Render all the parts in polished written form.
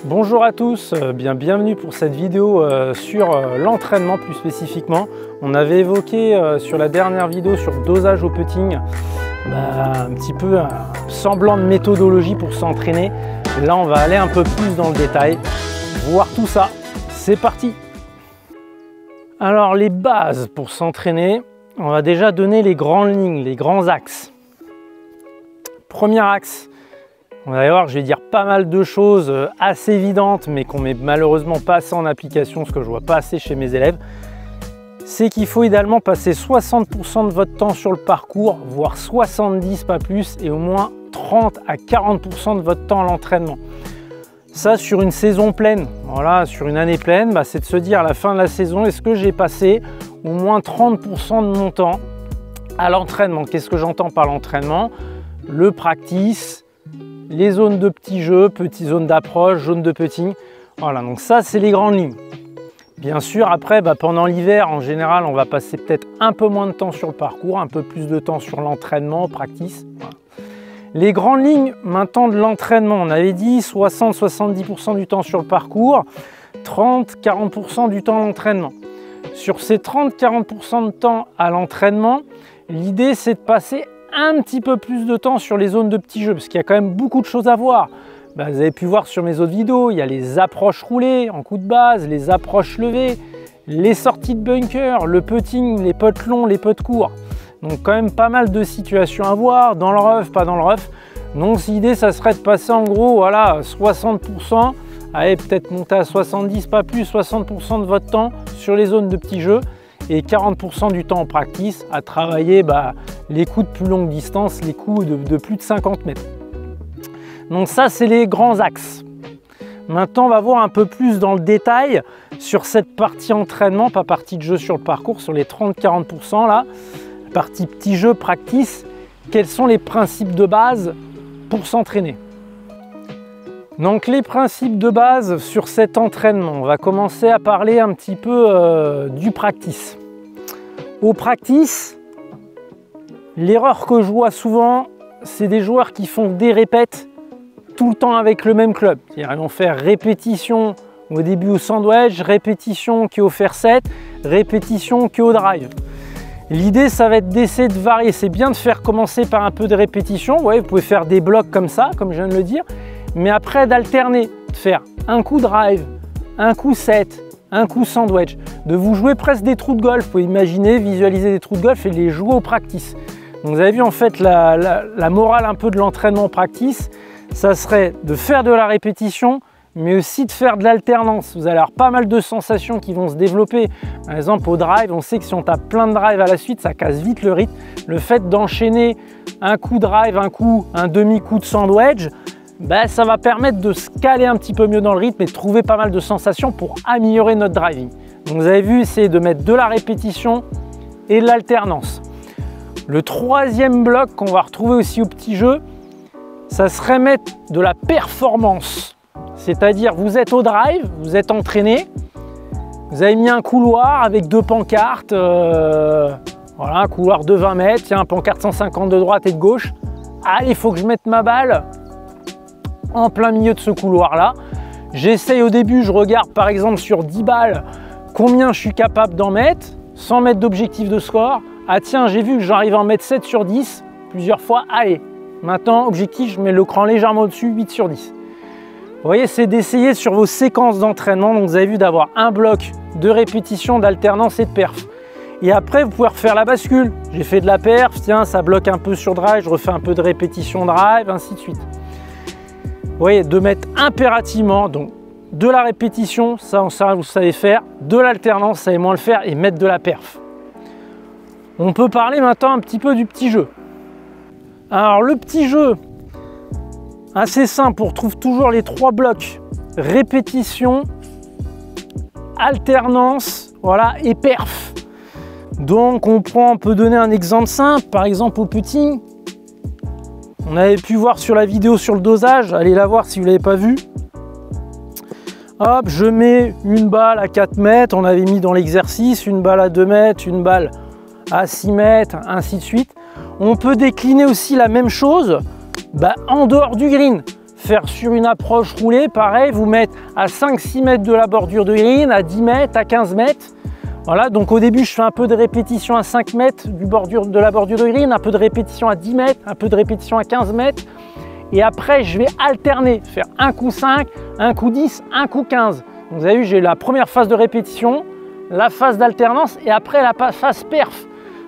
Bonjour à tous, bienvenue pour cette vidéo sur l'entraînement plus spécifiquement. On avait évoqué sur la dernière vidéo sur le dosage au putting un petit peu un semblant de méthodologie pour s'entraîner. Là on va aller un peu plus dans le détail, voir tout ça. C'est parti! Alors les bases pour s'entraîner, on va déjà donner les grandes lignes, les grands axes. Premier axe. On va voir, je vais dire pas mal de choses assez évidentes, mais qu'on met malheureusement pas assez en application, ce que je vois pas assez chez mes élèves. C'est qu'il faut idéalement passer 60% de votre temps sur le parcours, voire 70 pas plus, et au moins 30 à 40% de votre temps à l'entraînement. Ça sur une saison pleine, voilà, sur une année pleine, c'est de se dire à la fin de la saison, est-ce que j'ai passé au moins 30% de mon temps à l'entraînement? Qu'est-ce que j'entends par l'entraînement? Le practice, les zones de petits jeux, petites zones d'approche, zones de putting. Voilà, donc ça, c'est les grandes lignes. Bien sûr, après, pendant l'hiver, en général, on va passer peut-être un peu moins de temps sur le parcours, un peu plus de temps sur l'entraînement, practice. Voilà. Les grandes lignes, maintenant, de l'entraînement, on avait dit 60-70% du temps sur le parcours, 30-40% du temps à l'entraînement. Sur ces 30-40% de temps à l'entraînement, l'idée, c'est de passer un petit peu plus de temps sur les zones de petits jeux parce qu'il y a quand même beaucoup de choses à voir. Vous avez pu voir sur mes autres vidéos, il y a les approches roulées en coup de base, les approches levées, les sorties de bunker, le putting, les putts longs, les putts courts. Donc quand même pas mal de situations à voir, dans le rough, pas dans le rough. Donc l'idée, ça serait de passer en gros, voilà, 60%, allez, peut-être monter à 70, pas plus, 60% de votre temps sur les zones de petits jeux. Et 40% du temps en practice à travailler les coups de plus longue distance, les coups de plus de 50 mètres. Donc ça, c'est les grands axes. Maintenant, on va voir un peu plus dans le détail sur cette partie entraînement, pas partie de jeu sur le parcours, sur les 30-40% là, partie petit jeu, practice, quels sont les principes de base pour s'entraîner. Donc les principes de base sur cet entraînement, on va commencer à parler un petit peu du practice. Au practice, l'erreur que je vois souvent, c'est des joueurs qui font des répètes tout le temps avec le même club. C'est-à-dire ils vont faire répétition au début au sandwich, répétition qui est au fair set, répétition qui est au drive. L'idée, ça va être d'essayer de varier. C'est bien de faire commencer par un peu de répétition. Vous voyez, vous pouvez faire des blocs comme ça, comme je viens de le dire. Mais après d'alterner, de faire un coup drive, un coup set, un coup sandwich, de vous jouer presque des trous de golf. Vous pouvez imaginer, visualiser des trous de golf et les jouer au practice. Donc vous avez vu en fait la morale un peu de l'entraînement practice, ça serait de faire de la répétition, mais aussi de faire de l'alternance. Vous allez avoir pas mal de sensations qui vont se développer. Par exemple au drive, on sait que si on tape plein de drive à la suite, ça casse vite le rythme. Le fait d'enchaîner un coup drive, un demi-coup de sandwich, ça va permettre de se caler un petit peu mieux dans le rythme et de trouver pas mal de sensations pour améliorer notre driving. Donc vous avez vu, essayer de mettre de la répétition et de l'alternance. Le troisième bloc qu'on va retrouver aussi au petit jeu, ça serait mettre de la performance. C'est-à-dire vous êtes au drive, vous êtes entraîné, vous avez mis un couloir avec deux pancartes, voilà, un couloir de 20 mètres, il y a un pancarte 150 de droite et de gauche. Allez, il faut que je mette ma balle en plein milieu de ce couloir là. J'essaye au début, je regarde par exemple sur 10 balles combien je suis capable d'en mettre sans mettre d'objectif de score. Ah tiens, j'ai vu que j'arrive à en mettre 7 sur 10 plusieurs fois. Allez, maintenant objectif, je mets le cran légèrement au-dessus, 8 sur 10. Vous voyez, c'est d'essayer sur vos séquences d'entraînement. Donc vous avez vu d'avoir un bloc de répétition, d'alternance et de perf. Et après, vous pouvez refaire la bascule. J'ai fait de la perf, tiens, ça bloque un peu sur drive, je refais un peu de répétition drive, ainsi de suite. Vous voyez, de mettre impérativement donc de la répétition, ça vous savez faire, de l'alternance, vous savez moins le faire, et mettre de la perf. On peut parler maintenant un petit peu du petit jeu. Alors le petit jeu, assez simple, on retrouve toujours les trois blocs, répétition, alternance, voilà, et perf. Donc on peut donner un exemple simple, par exemple au putting. On avait pu voir sur la vidéo sur le dosage, allez la voir si vous ne l'avez pas vu. Hop, je mets une balle à 4 mètres, on avait mis dans l'exercice, une balle à 2 mètres, une balle à 6 mètres, ainsi de suite. On peut décliner aussi la même chose en dehors du green. faire sur une approche roulée, pareil, vous mettre à 5-6 mètres de la bordure de green, à 10 mètres, à 15 mètres. Voilà, donc au début, je fais un peu de répétition à 5 mètres de la bordure de green, un peu de répétition à 10 mètres, un peu de répétition à 15 mètres. Et après, je vais alterner, faire un coup 5, un coup 10, un coup 15. Donc, vous avez vu, j'ai la première phase de répétition, la phase d'alternance et après la phase perf.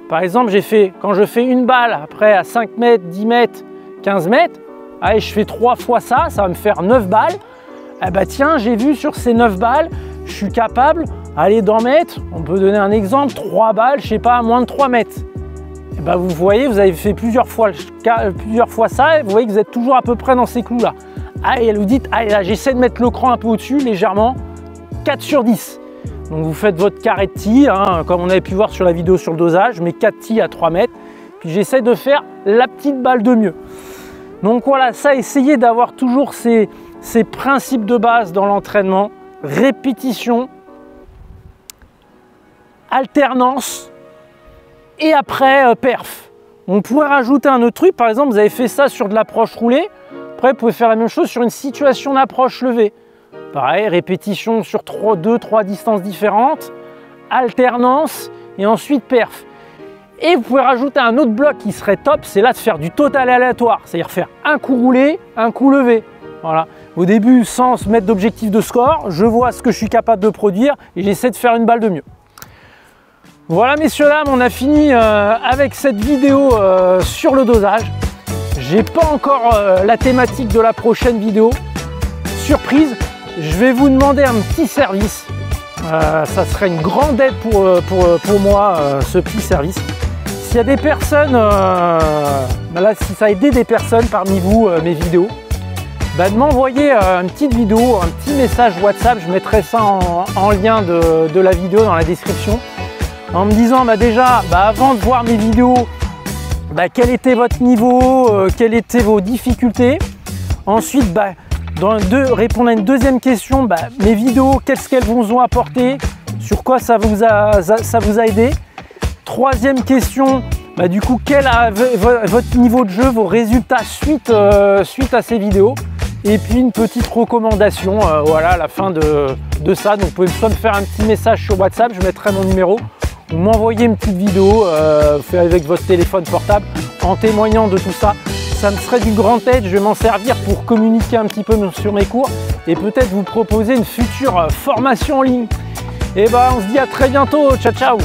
Par exemple, quand je fais une balle, après à 5 mètres, 10 mètres, 15 mètres, allez, je fais 3 fois ça, ça va me faire 9 balles. Eh ben tiens, j'ai vu sur ces 9 balles, je suis capable, allez, d'en mettre, on peut donner un exemple, 3 balles, je sais pas, à moins de 3 mètres. Eh ben vous voyez, vous avez fait plusieurs fois ça, et vous voyez que vous êtes toujours à peu près dans ces clous-là. Allez, vous dites, allez, là, j'essaie de mettre le cran un peu au-dessus, légèrement, 4 sur 10. Donc vous faites votre carré de tee, hein, comme on avait pu voir sur la vidéo sur le dosage, je mets 4 tees à 3 mètres, puis j'essaie de faire la petite balle de mieux. Donc voilà, ça, essayez d'avoir toujours ces principes de base dans l'entraînement, répétition, alternance, et après perf. On pourrait rajouter un autre truc, par exemple, vous avez fait ça sur de l'approche roulée, après vous pouvez faire la même chose sur une situation d'approche levée. Pareil, répétition sur 2-3 distances différentes, alternance et ensuite perf. Et vous pouvez rajouter un autre bloc qui serait top, c'est là de faire du total aléatoire, c'est-à-dire faire un coup roulé, un coup levé. Voilà. Au début, sans se mettre d'objectif de score, je vois ce que je suis capable de produire et j'essaie de faire une balle de mieux. Voilà messieurs dames, on a fini avec cette vidéo sur le dosage. J'ai pas encore la thématique de la prochaine vidéo. Surprise, je vais vous demander un petit service. Ça serait une grande aide pour moi, ce petit service. S'il y a des personnes, là, si ça a aidé des personnes parmi vous, mes vidéos, de m'envoyer une petite vidéo, un petit message WhatsApp, je mettrai ça en lien de la vidéo dans la description, en me disant déjà, avant de voir mes vidéos, quel était votre niveau, quelles étaient vos difficultés. Ensuite, répondre à une deuxième question, mes vidéos, qu'est-ce qu'elles vous ont apporté, sur quoi ça vous a aidé. Troisième question, du coup, quel est votre niveau de jeu, vos résultats suite à ces vidéos. Et puis une petite recommandation, voilà, à la fin de ça. Donc vous pouvez soit me faire un petit message sur WhatsApp, je mettrai mon numéro, ou m'envoyer une petite vidéo avec votre téléphone portable en témoignant de tout ça. Ça me serait du grand aide, je vais m'en servir pour communiquer un petit peu sur mes cours et peut-être vous proposer une future formation en ligne. Et on se dit à très bientôt, ciao ciao.